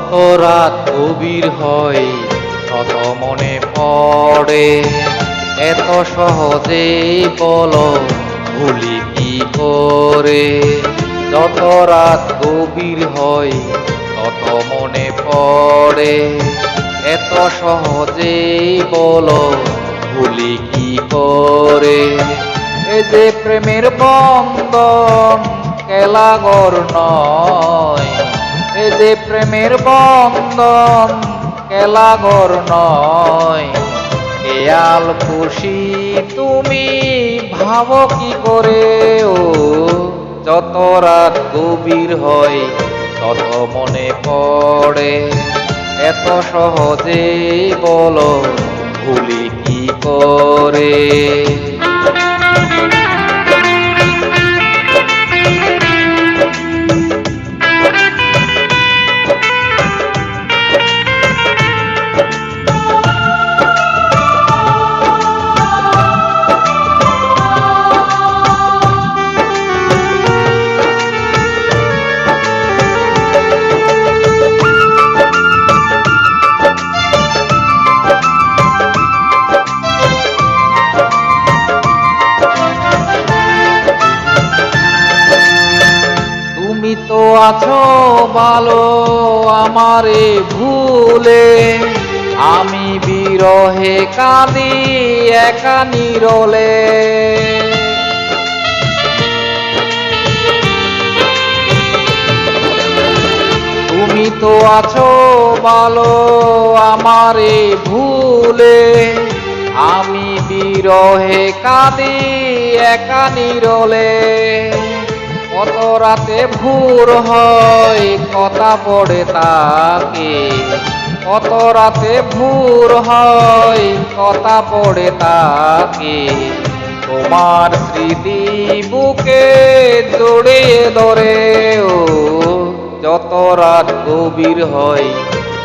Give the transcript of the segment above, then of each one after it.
যত রাত গভীর হয় তত মনে পড়ে, এত সহজে বলো ভুলি কি করে। যত রাত গভীর হয় তত মনে পড়ে, এত সহজে বলো ভুলি কি করে। এ যে প্রেমের বন্ধন খেলাঘর নয়, এ যে প্রেমের বন্ধন খেলাঘর নয়। খেয়াল খুশি তুমি ভাবো কি করে ও, যত রাত গভীর হয় তত মনে পড়ে, এত সহজে বলো ভুলি কি করে। তুমি তো আছো ভালো আমারে ভুলে, আমি বিরহে কাঁদি একা নীরলে। তুমি তো আছো ভালো আমারে ভুলে, আমি বিরহে কাঁদি একা নীরলে। কত রাতে ভোর হয় কথা পড়ে তাকে, কত রাতে ভোর হয় কথা পড়ে তাকে। তোমার স্মৃতি বুকে জড়িয়ে ধরে ও, যত রাত গভীর হয়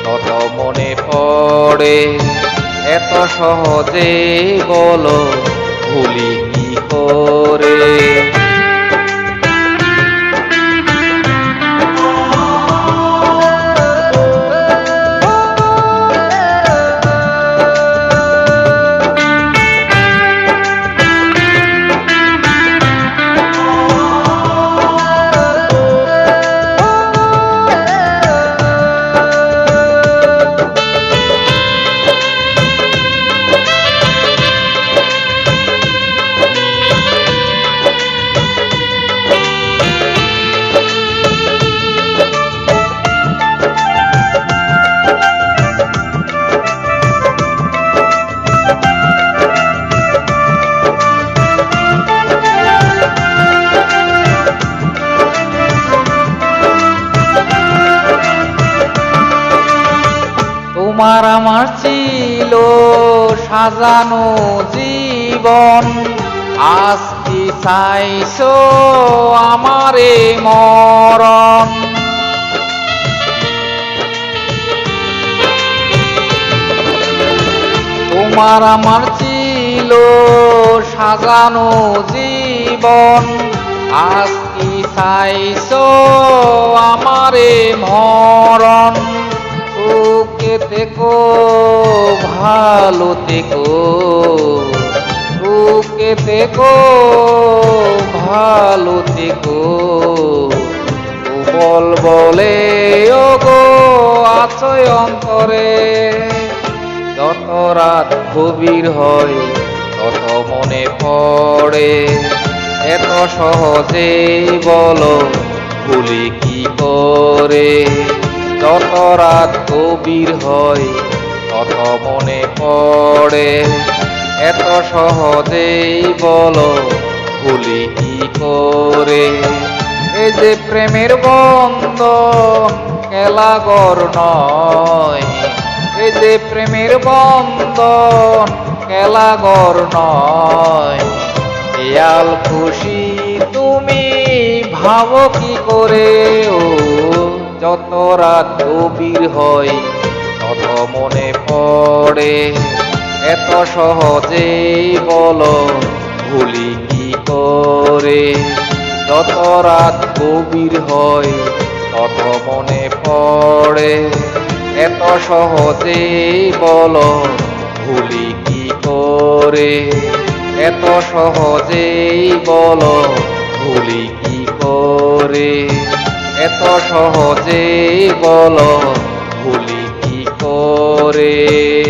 তত মনে পড়ে, এত সহজে বলো ভুলি কি করে। তোমার আমার ছিল সাজানো জীবন, আজ কি চাইছো আমারে মরণ। তোমার আমার ছিল সাজানো জীবন, আজ কি চাইছো আমারে মরণ। সুখে থেকো ভালো থেকো, সুখে থেকো ভালো থেকো। বল বলে ওগো আছো অন্তরে, যত রাত গভীর হয় তত মনে পড়ে, এত সহজে বলো ভুলি কি করে। যত রাত গভীর হয় তত মনে পড়ে, এত সহজেই বলো ভুলি কি করে। এই যে প্রেমের বন্ধন খেলাঘর নয়, এই যে প্রেমের বন্ধন খেলাঘর নয়। খেয়াল খুশি তুমি ভাবো কি করে ও, যত রাত গভীর হয় তত মনে পড়ে, এত সহজেই বলো ভুলি কি করে। যত রাত গভীর হয় তত মনে পড়ে। এত সহজেই বলো ভুলি কি করে, এত সহজেই বলো ভুলি কি করে, এত সহজেই বলো ভুলি কি করে।